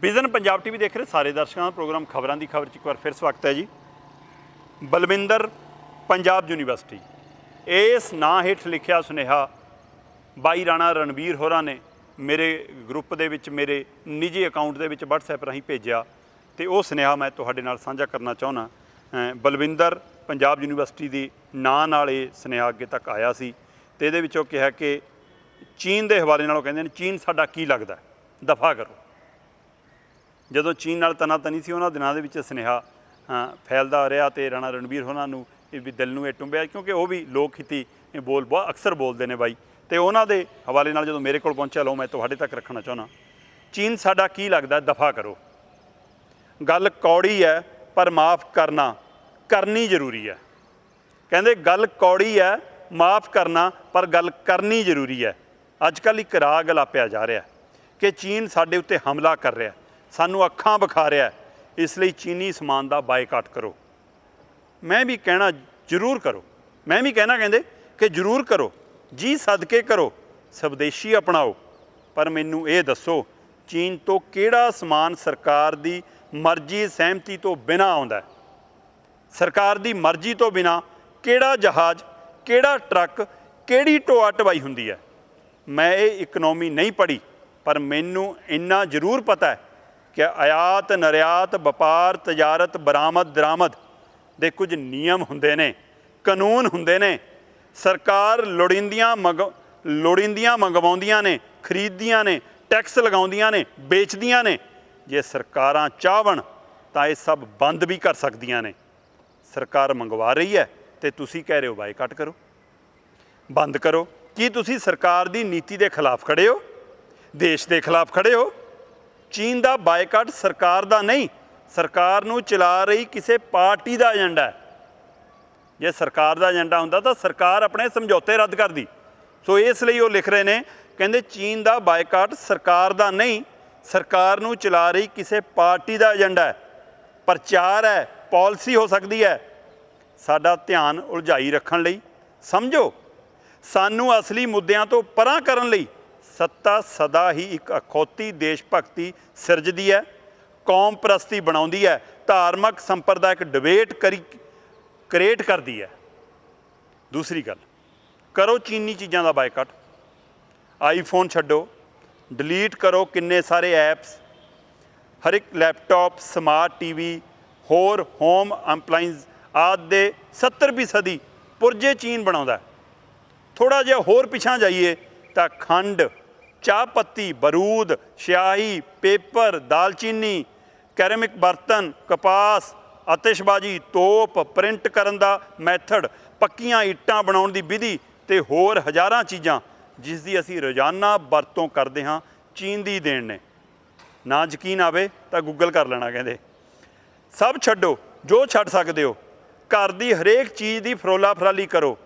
Vision Punjab TV ਦੇਖ ਰਹੇ ਸਾਰੇ ਦਰਸ਼ਕਾਂ ਦਾ ਪ੍ਰੋਗਰਾਮ ਖਬਰਾਂ ਦੀ ਖਬਰ 'ਚ ਇੱਕ ਵਾਰ ਫਿਰ ਸਵਾਗਤ ਹੈ ਜੀ। ਬਲਵਿੰਦਰ ਪੰਜਾਬ ਯੂਨੀਵਰਸਿਟੀ, ਇਸ ਨਾਂ ਹੇਠ ਲਿਖਿਆ ਸੁਨੇਹਾ ਬਾਈ ਰਾਣਾ ਰਣਬੀਰ ਹੋਰਾਂ ਨੇ ਮੇਰੇ ਗਰੁੱਪ ਦੇ ਵਿੱਚ, ਮੇਰੇ ਨਿੱਜੀ ਅਕਾਊਂਟ ਦੇ ਵਿੱਚ WhatsApp ਰਾਹੀਂ ਭੇਜਿਆ, ਤੇ ਉਹ ਸੁਨੇਹਾ ਮੈਂ ਤੁਹਾਡੇ ਨਾਲ ਸਾਂਝਾ ਕਰਨਾ ਚਾਹੁੰਦਾ। ਬਲਵਿੰਦਰ ਪੰਜਾਬ ਯੂਨੀਵਰਸਿਟੀ ਦੀ ਨਾਂ ਨਾਲ ਇਹ ਸੁਨੇਹਾ ਅੱਗੇ ਤੱਕ ਆਇਆ ਸੀ, ਤੇ ਇਹਦੇ ਵਿੱਚੋਂ ਕਿਹਾ ਕਿ ਚੀਨ ਦੇ ਹਵਾਲੇ ਨਾਲ ਉਹ ਕਹਿੰਦੇ ਨੇ ਚੀਨ ਸਾਡਾ ਕੀ ਲੱਗਦਾ, ਦਫਾ ਕਰੋ। ਜਦੋਂ ਚੀਨ ਨਾਲ ਤਨਾਤਨੀ ਸੀ ਉਹਨਾਂ ਦਿਨਾਂ ਦੇ ਵਿੱਚ ਸੁਨੇਹਾ ਫੈਲਦਾ ਰਿਹਾ, ਅਤੇ ਰਾਣਾ ਰਣਬੀਰ ਹੋਰਾਂ ਨੂੰ ਇਹ ਵੀ ਦਿਲ ਨੂੰ ਇਹ ਟੁੰਬਿਆ, ਕਿਉਂਕਿ ਉਹ ਵੀ ਲੋਕ ਹਿੱਤੀ ਬੋਲ ਬਹੁਤ ਅਕਸਰ ਬੋਲਦੇ ਨੇ ਬਾਈ। ਅਤੇ ਉਹਨਾਂ ਦੇ ਹਵਾਲੇ ਨਾਲ ਜਦੋਂ ਮੇਰੇ ਕੋਲ ਪਹੁੰਚਿਆ, ਲਓ ਮੈਂ ਤੁਹਾਡੇ ਤੱਕ ਰੱਖਣਾ ਚਾਹੁੰਦਾ। ਚੀਨ ਸਾਡਾ ਕੀ ਲੱਗਦਾ, ਦਫਾ ਕਰੋ। ਗੱਲ ਕੌੜੀ ਹੈ ਪਰ ਮਾफ़ ਕਰਨੀ ਜ਼ਰੂਰੀ ਹੈ। ਕਹਿੰਦੇ ਗੱਲ ਕੌੜੀ ਹੈ, ਮਾफ़ ਕਰਨਾ, ਪਰ ਗੱਲ ਕਰਨੀ ਜ਼ਰੂਰੀ ਹੈ। ਅੱਜ ਕੱਲ੍ਹ ਇੱਕ ਰਾਗ ਅਲਾਪਿਆ ਜਾ ਰਿਹਾ ਕਿ ਚੀਨ ਸਾਡੇ ਉੱਤੇ ਹਮਲਾ ਕਰ ਰਿਹਾ, ਸਾਨੂੰ ਅੱਖਾਂ ਵਿਖਾ ਰਿਹਾ, ਇਸ ਲਈ ਚੀਨੀ ਸਮਾਨ ਦਾ ਬਾਈਕਾਟ ਕਰੋ। ਮੈਂ ਵੀ ਕਹਿਣਾ ਜ਼ਰੂਰ ਕਰੋ, ਮੈਂ ਵੀ ਕਹਿਣਾ ਕਹਿੰਦੇ ਕਿ ਜ਼ਰੂਰ ਕਰੋ ਜੀ, ਸਦਕੇ ਕਰੋ, ਸਵਦੇਸ਼ੀ ਅਪਣਾਓ। ਪਰ ਮੈਨੂੰ ਇਹ ਦੱਸੋ, ਚੀਨ ਤੋਂ ਕਿਹੜਾ ਸਮਾਨ ਸਰਕਾਰ ਦੀ ਮਰਜ਼ੀ ਸਹਿਮਤੀ ਤੋਂ ਬਿਨਾਂ ਆਉਂਦਾ? ਸਰਕਾਰ ਦੀ ਮਰਜ਼ੀ ਤੋਂ ਬਿਨਾਂ ਕਿਹੜਾ ਜਹਾਜ਼, ਕਿਹੜਾ ਟਰੱਕ, ਕਿਹੜੀ ਢੋਆ ਢਵਾਈ ਹੁੰਦੀ ਹੈ? ਮੈਂ ਇਹ ਇਕਨੋਮੀ ਨਹੀਂ ਪੜ੍ਹੀ, ਪਰ ਮੈਨੂੰ ਇੰਨਾ ਜ਼ਰੂਰ ਪਤਾ ਹੈ ਕਿ ਆਯਾਤ ਨਿਰਯਾਤ, ਵਪਾਰ, ਤਜਾਰਤ, ਬਰਾਮਦ ਦਰਾਮਦ ਦੇ ਕੁਝ ਨਿਯਮ ਹੁੰਦੇ ਨੇ, ਕਾਨੂੰਨ ਹੁੰਦੇ ਨੇ। ਸਰਕਾਰ ਲੋੜੀਂਦੀਆਂ ਮੰਗਵਾਉਂਦੀਆਂ ਨੇ, ਖਰੀਦਦੀਆਂ ਨੇ, ਟੈਕਸ ਲਗਾਉਂਦੀਆਂ ਨੇ, ਵੇਚਦੀਆਂ ਨੇ। ਜੇ ਸਰਕਾਰਾਂ ਚਾਹਣ ਤਾਂ ਇਹ ਸਭ ਬੰਦ ਵੀ ਕਰ ਸਕਦੀਆਂ ਨੇ। ਸਰਕਾਰ ਮੰਗਵਾ ਰਹੀ ਹੈ ਅਤੇ ਤੁਸੀਂ ਕਹਿ ਰਹੇ ਹੋ ਬਾਈਕਾਟ ਕਰੋ, ਬੰਦ ਕਰੋ। ਕੀ ਤੁਸੀਂ ਸਰਕਾਰ ਦੀ ਨੀਤੀ ਦੇ ਖਿਲਾਫ ਖੜ੍ਹੇ ਹੋ, ਦੇਸ਼ ਦੇ ਖਿਲਾਫ ਖੜ੍ਹੇ ਹੋ? ਚੀਨ ਦਾ ਬਾਈਕਾਟ ਸਰਕਾਰ ਦਾ ਨਹੀਂ, ਸਰਕਾਰ ਨੂੰ ਚਲਾ ਰਹੀ ਕਿਸੇ ਪਾਰਟੀ ਦਾ ਏਜੰਡਾ ਹੈ। ਜੇ ਸਰਕਾਰ ਦਾ ਏਜੰਡਾ ਹੁੰਦਾ ਤਾਂ ਸਰਕਾਰ ਆਪਣੇ ਸਮਝੌਤੇ ਰੱਦ ਕਰਦੀ। ਸੋ ਇਸ ਲਈ ਉਹ ਲਿਖ ਰਹੇ ਨੇ, ਕਹਿੰਦੇ ਚੀਨ ਦਾ ਬਾਈਕਾਟ ਸਰਕਾਰ ਦਾ ਨਹੀਂ, ਸਰਕਾਰ ਨੂੰ ਚਲਾ ਰਹੀ ਕਿਸੇ ਪਾਰਟੀ ਦਾ ਏਜੰਡਾ ਹੈ, ਪ੍ਰਚਾਰ ਹੈ, ਪਾਲਿਸੀ ਹੋ ਸਕਦੀ ਹੈ। ਸਾਡਾ ਧਿਆਨ ਉਲਝਾਈ ਰੱਖਣ ਲਈ, ਸਮਝੋ, ਸਾਨੂੰ ਅਸਲੀ ਮੁੱਦਿਆਂ ਤੋਂ ਪਰਾਂ ਕਰਨ ਲਈ ਸੱਤਾ ਸਦਾ ਹੀ ਇੱਕ ਅਖੌਤੀ ਦੇਸ਼ ਭਗਤੀ ਸਿਰਜਦੀ ਹੈ, ਕੌਮ ਪ੍ਰਸਤੀ ਬਣਾਉਂਦੀ ਹੈ, ਧਾਰਮਿਕ ਸੰਪਰਦਾਇਕ ਡਿਬੇਟ ਕ੍ਰੀਏਟ ਕਰਦੀ ਹੈ। ਦੂਸਰੀ ਗੱਲ, ਕਰੋ ਚੀਨੀ ਚੀਜ਼ਾਂ ਦਾ ਬਾਈਕਾਟ। ਆਈਫੋਨ ਛੱਡੋ, ਡਿਲੀਟ ਕਰੋ ਕਿੰਨੇ ਸਾਰੇ ਐਪਸ। ਹਰ ਇੱਕ ਲੈਪਟਾਪ, ਸਮਾਰਟ TV, ਹੋਰ ਹੋਮ ਅਪਲਾਇੰਸ ਆਦਿ ਦੇ 70% ਪੁਰਜੇ ਚੀਨ ਬਣਾਉਂਦਾ। ਥੋੜ੍ਹਾ ਜਿਹਾ ਹੋਰ ਪਿਛਾਂ ਜਾਈਏ ਤਾਂ ਖੰਡ, ਚਾਹ ਪੱਤੀ, ਬਰੂਦ, ਸਿਆਹੀ, ਪੇਪਰ, ਦਾਲਚੀਨੀ, ਕੈਰੇਮਿਕ ਬਰਤਨ, ਕਪਾਸ, ਆਤਿਸ਼ਬਾਜ਼ੀ, ਤੋਪ, ਪ੍ਰਿੰਟ ਕਰਨ ਦਾ ਮੈਥਡ, ਪੱਕੀਆਂ ਇੱਟਾਂ ਬਣਾਉਣ ਦੀ ਵਿਧੀ ਤੇ ਹੋਰ ਹਜ਼ਾਰਾਂ ਚੀਜ਼ਾਂ ਜਿਸ ਦੀ ਅਸੀਂ ਰੋਜ਼ਾਨਾ ਵਰਤੋਂ ਕਰਦੇ ਹਾਂ, ਚੀਨ ਦੀ ਦੇਣ ਨੇ। ਨਾ ਯਕੀਨ ਆਵੇ ਤਾਂ ਗੂਗਲ ਕਰ ਲੈਣਾ। ਕਹਿੰਦੇ ਸਭ ਛੱਡੋ ਜੋ ਛੱਡ ਸਕਦੇ ਹੋ, ਘਰ ਦੀ ਹਰੇਕ ਚੀਜ਼ ਦੀ ਫਰੋਲਾ ਫਰਾਲੀ ਕਰੋ।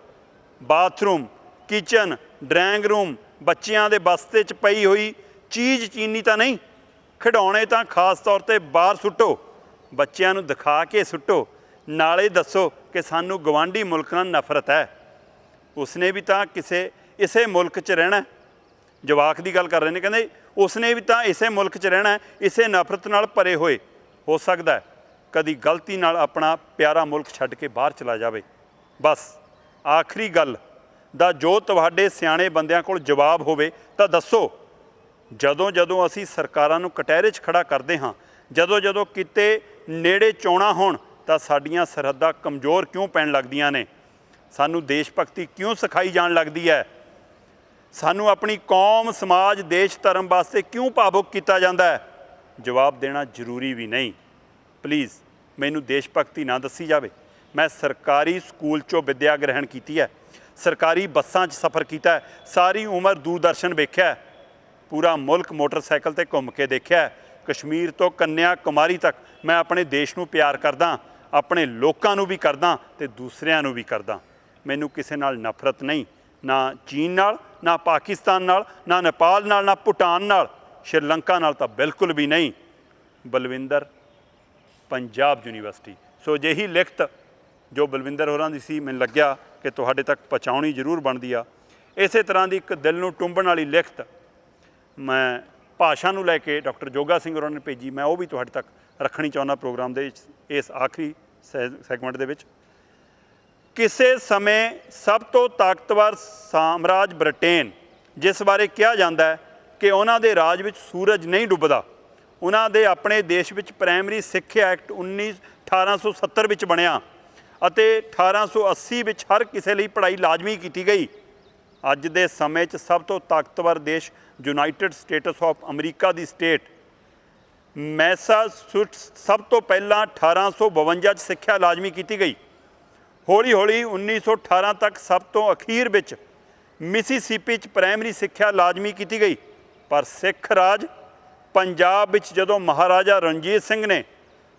ਬਾਥਰੂਮ, ਕਿਚਨ, ਡਰਾਇੰਗ ਰੂਮ, ਬੱਚਿਆਂ ਦੇ ਬਸਤੇ 'ਚ ਪਈ ਹੋਈ ਚੀਜ਼ ਚੀਨੀ ਤਾਂ ਨਹੀਂ, ਖਿਡੌਣੇ ਤਾਂ ਖਾਸ ਤੌਰ 'ਤੇ ਬਾਹਰ ਸੁੱਟੋ, ਬੱਚਿਆਂ ਨੂੰ ਦਿਖਾ ਕੇ ਸੁੱਟੋ, ਨਾਲੇ ਦੱਸੋ ਕਿ ਸਾਨੂੰ ਗਵਾਂਢੀ ਮੁਲਕ ਨਾਲ ਨਫ਼ਰਤ ਹੈ। ਉਸਨੇ ਵੀ ਤਾਂ ਇਸੇ ਮੁਲਕ 'ਚ ਰਹਿਣਾ। ਜਵਾਕ ਦੀ ਗੱਲ ਕਰ ਰਹੇ ਨੇ, ਕਹਿੰਦੇ ਉਸਨੇ ਵੀ ਤਾਂ ਇਸੇ ਮੁਲਕ 'ਚ ਰਹਿਣਾ, ਇਸੇ ਨਫ਼ਰਤ ਨਾਲ ਭਰੇ ਹੋਏ। ਹੋ ਸਕਦਾ ਕਦੀ ਗਲਤੀ ਨਾਲ ਆਪਣਾ ਪਿਆਰਾ ਮੁਲਕ ਛੱਡ ਕੇ ਬਾਹਰ ਚਲਾ ਜਾਵੇ। ਬਸ ਆਖਰੀ ਗੱਲ ਦਾ ਜੋ ਤੁਹਾਡੇ ਸਿਆਣੇ ਬੰਦਿਆਂ ਕੋਲ ਜਵਾਬ ਹੋਵੇ ਤਾਂ ਦੱਸੋ। ਜਦੋਂ ਜਦੋਂ ਅਸੀਂ ਸਰਕਾਰਾਂ ਨੂੰ ਕਟਹਿਰੇ 'ਚ ਖੜਾ ਕਰਦੇ ਹਾਂ, ਜਦੋਂ ਜਦੋਂ ਕਿਤੇ ਨੇੜੇ ਚੋਣਾਂ ਹੋਣ, ਤਾਂ ਸਾਡੀਆਂ ਸਰਹੱਦਾਂ ਕਮਜ਼ੋਰ ਕਿਉਂ ਪੈਣ ਲੱਗਦੀਆਂ ਨੇ? ਸਾਨੂੰ ਦੇਸ਼ ਭਗਤੀ ਕਿਉਂ ਸਿਖਾਈ ਜਾਣ ਲੱਗਦੀ ਹੈ? ਸਾਨੂੰ ਆਪਣੀ ਕੌਮ, ਸਮਾਜ, ਦੇਸ਼, ਧਰਮ ਵਾਸਤੇ ਕਿਉਂ ਭਾਵੁਕ ਕੀਤਾ ਜਾਂਦਾ ਹੈ? ਜਵਾਬ ਦੇਣਾ ਜ਼ਰੂਰੀ ਵੀ ਨਹੀਂ। ਪਲੀਜ਼ ਮੈਨੂੰ ਦੇਸ਼ ਭਗਤੀ ਨਾ ਦੱਸੀ ਜਾਵੇ। ਮੈਂ ਸਰਕਾਰੀ ਸਕੂਲ 'ਚੋਂ ਵਿੱਦਿਆ ਗ੍ਰਹਿਣ ਕੀਤੀ ਹੈ, ਸਰਕਾਰੀ ਬੱਸਾਂ 'ਚ ਸਫ਼ਰ ਕੀਤਾ ਹੈ, ਸਾਰੀ ਉਮਰ ਦੂਰਦਰਸ਼ਨ ਵੇਖਿਆ, ਪੂਰਾ ਮੁਲਕ ਮੋਟਰਸਾਈਕਲ 'ਤੇ ਘੁੰਮ ਕੇ ਦੇਖਿਆ। ਕਸ਼ਮੀਰ ਤੋਂ ਕੰਨਿਆ ਕੁਮਾਰੀ ਤੱਕ ਮੈਂ ਆਪਣੇ ਦੇਸ਼ ਨੂੰ ਪਿਆਰ ਕਰਦਾ, ਆਪਣੇ ਲੋਕਾਂ ਨੂੰ ਵੀ ਕਰਦਾ ਅਤੇ ਦੂਸਰਿਆਂ ਨੂੰ ਵੀ ਕਰਦਾ। ਮੈਨੂੰ ਕਿਸੇ ਨਾਲ ਨਫ਼ਰਤ ਨਹੀਂ, ਨਾ ਚੀਨ ਨਾਲ, ਨਾ ਪਾਕਿਸਤਾਨ ਨਾਲ, ਨਾ ਨੇਪਾਲ ਨਾਲ, ਨਾ ਭੂਟਾਨ ਨਾਲ, ਸ਼੍ਰੀਲੰਕਾ ਨਾਲ ਤਾਂ ਬਿਲਕੁਲ ਵੀ ਨਹੀਂ। ਬਲਵਿੰਦਰ, ਪੰਜਾਬ ਯੂਨੀਵਰਸਿਟੀ। ਸੋ ਅਜਿਹੀ ਲਿਖਤ ਜੋ ਬਲਵਿੰਦਰ ਹੋਰਾਂ ਦੀ ਸੀ, ਮੈਨੂੰ ਲੱਗਿਆ ਕਿ ਤੁਹਾਡੇ ਤੱਕ ਪਹੁੰਚਾਉਣੀ ਜ਼ਰੂਰ ਬਣਦੀ ਆ। ਇਸੇ ਤਰ੍ਹਾਂ ਦੀ ਇੱਕ ਦਿਲ ਨੂੰ ਟੁੰਬਣ ਵਾਲੀ ਲਿਖਤ ਮੈਂ ਭਾਸ਼ਾ ਨੂੰ ਲੈ ਕੇ ਡਾਕਟਰ ਜੋਗਾ ਸਿੰਘ ਹੋਰਾਂ ਨੇ ਭੇਜੀ, ਮੈਂ ਉਹ ਵੀ ਤੁਹਾਡੇ ਤੱਕ ਰੱਖਣੀ ਚਾਹੁੰਦਾ ਪ੍ਰੋਗਰਾਮ ਦੇ ਇਸ ਆਖਰੀ ਸੈਗਮੈਂਟ ਦੇ ਵਿੱਚ। ਕਿਸੇ ਸਮੇਂ ਸਭ ਤੋਂ ਤਾਕਤਵਰ ਸਾਮਰਾਜ ਬ੍ਰਿਟੇਨ, ਜਿਸ ਬਾਰੇ ਕਿਹਾ ਜਾਂਦਾ ਹੈ ਕਿ ਉਹਨਾਂ ਦੇ ਰਾਜ ਵਿੱਚ ਸੂਰਜ ਨਹੀਂ ਡੁੱਬਦਾ, ਉਹਨਾਂ ਦੇ ਆਪਣੇ ਦੇਸ਼ ਵਿੱਚ ਪ੍ਰਾਇਮਰੀ ਸਿੱਖਿਆ ਐਕਟ 1870 ਵਿੱਚ ਬਣਿਆ ਅਤੇ 1880 ਵਿੱਚ ਹਰ ਕਿਸੇ ਲਈ ਪੜ੍ਹਾਈ ਲਾਜ਼ਮੀ ਕੀਤੀ ਗਈ। ਅੱਜ ਦੇ ਸਮੇਂ 'ਚ ਸਭ ਤੋਂ ਤਾਕਤਵਰ ਦੇਸ਼ United States of America the state ਮੈਸਾਚੁਸੇਟਸ ਸਭ ਤੋਂ ਪਹਿਲਾਂ 1852 'ਚ ਸਿੱਖਿਆ ਲਾਜ਼ਮੀ ਕੀਤੀ ਗਈ। ਹੌਲੀ ਹੌਲੀ 1918 ਤੱਕ ਸਭ ਤੋਂ ਅਖੀਰ ਵਿੱਚ ਮਿਸੀਸਿਪੀ 'ਚ ਪ੍ਰਾਇਮਰੀ ਸਿੱਖਿਆ ਲਾਜ਼ਮੀ ਕੀਤੀ ਗਈ। ਪਰ ਸਿੱਖ ਰਾਜ ਪੰਜਾਬ ਵਿੱਚ ਜਦੋਂ ਮਹਾਰਾਜਾ ਰਣਜੀਤ ਸਿੰਘ ਨੇ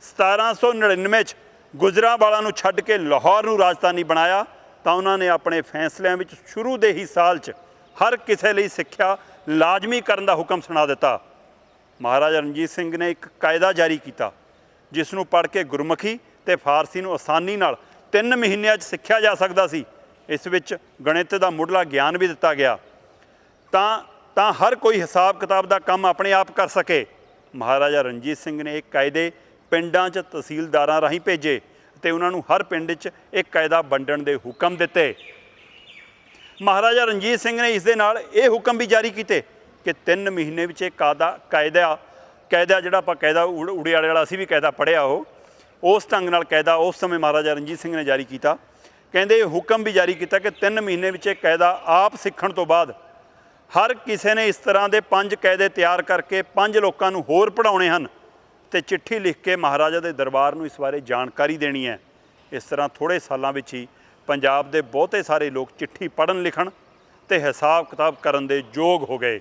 1799 'ਚ ਗੁਜਰਾਂਵਾਲਾ ਨੂੰ ਛੱਡ ਕੇ ਲਾਹੌਰ ਨੂੰ ਰਾਜਧਾਨੀ ਬਣਾਇਆ, ਤਾਂ ਉਹਨਾਂ ਨੇ ਆਪਣੇ ਫੈਸਲਿਆਂ ਵਿੱਚ ਸ਼ੁਰੂ ਦੇ ਹੀ ਸਾਲ 'ਚ ਹਰ ਕਿਸੇ ਲਈ ਸਿੱਖਿਆ ਲਾਜ਼ਮੀ ਕਰਨ ਦਾ ਹੁਕਮ ਸੁਣਾ ਦਿੱਤਾ। ਮਹਾਰਾਜਾ ਰਣਜੀਤ ਸਿੰਘ ਨੇ ਇੱਕ ਕਾਇਦਾ ਜਾਰੀ ਕੀਤਾ ਜਿਸ ਨੂੰ ਪੜ੍ਹ ਕੇ ਗੁਰਮੁਖੀ ਅਤੇ ਫਾਰਸੀ ਨੂੰ ਆਸਾਨੀ ਨਾਲ 3 ਮਹੀਨਿਆਂ 'ਚ ਸਿੱਖਿਆ ਜਾ ਸਕਦਾ ਸੀ। ਇਸ ਵਿੱਚ ਗਣਿਤ ਦਾ ਮੁੱਢਲਾ ਗਿਆਨ ਵੀ ਦਿੱਤਾ ਗਿਆ ਤਾਂ ਹਰ ਕੋਈ ਹਿਸਾਬ ਕਿਤਾਬ ਦਾ ਕੰਮ ਆਪਣੇ ਆਪ ਕਰ ਸਕੇ। ਮਹਾਰਾਜਾ ਰਣਜੀਤ ਸਿੰਘ ਨੇ ਇਹ ਕਾਇਦੇ ਪਿੰਡਾਂ 'ਚ ਤਹਿਸੀਲਦਾਰਾਂ ਰਾਹੀਂ ਭੇਜੇ ਅਤੇ ਉਹਨਾਂ ਨੂੰ ਹਰ ਪਿੰਡ 'ਚ ਇੱਕ ਕਾਇਦਾ ਵੰਡਣ ਦੇ ਹੁਕਮ ਦਿੱਤੇ। ਮਹਾਰਾਜਾ ਰਣਜੀਤ ਸਿੰਘ ਨੇ ਇਸ ਦੇ ਨਾਲ ਇਹ ਹੁਕਮ ਵੀ ਜਾਰੀ ਕੀਤੇ ਕਿ 3 ਮਹੀਨੇ ਵਿੱਚ ਇਹ ਕਾਇਦਾ ਜਿਹੜਾ ਆਪਾਂ ਕਾਇਦਾ ਉੜਿਆਲੇ ਵਾਲਾ ਅਸੀਂ ਵੀ ਕਾਇਦਾ ਪੜ੍ਹਿਆ, ਉਸ ਢੰਗ ਨਾਲ ਕਾਇਦਾ ਉਸ ਸਮੇਂ ਮਹਾਰਾਜਾ ਰਣਜੀਤ ਸਿੰਘ ਨੇ ਜਾਰੀ ਕੀਤਾ। ਕਹਿੰਦੇ ਹੁਕਮ ਵੀ ਜਾਰੀ ਕੀਤਾ ਕਿ 3 ਮਹੀਨੇ ਵਿੱਚ ਇਹ ਕਾਇਦਾ ਆਪ ਸਿੱਖਣ ਤੋਂ ਬਾਅਦ ਹਰ ਕਿਸੇ ਨੇ ਇਸ ਤਰ੍ਹਾਂ ਦੇ 5 ਕਾਇਦੇ ਤਿਆਰ ਕਰਕੇ 5 ਲੋਕਾਂ ਨੂੰ ਹੋਰ ਪੜ੍ਹਾਉਣੇ ਹਨ ਅਤੇ ਚਿੱਠੀ ਲਿਖ ਕੇ ਮਹਾਰਾਜਾ ਦੇ ਦਰਬਾਰ ਨੂੰ ਇਸ ਬਾਰੇ ਜਾਣਕਾਰੀ ਦੇਣੀ ਹੈ। ਇਸ ਤਰ੍ਹਾਂ ਥੋੜ੍ਹੇ ਸਾਲਾਂ ਵਿੱਚ ਹੀ ਪੰਜਾਬ ਦੇ ਬਹੁਤੇ ਸਾਰੇ ਲੋਕ ਚਿੱਠੀ ਪੜ੍ਹਨ ਲਿਖਣ ਅਤੇ ਹਿਸਾਬ ਕਿਤਾਬ ਕਰਨ ਦੇ ਯੋਗ ਹੋ ਗਏ।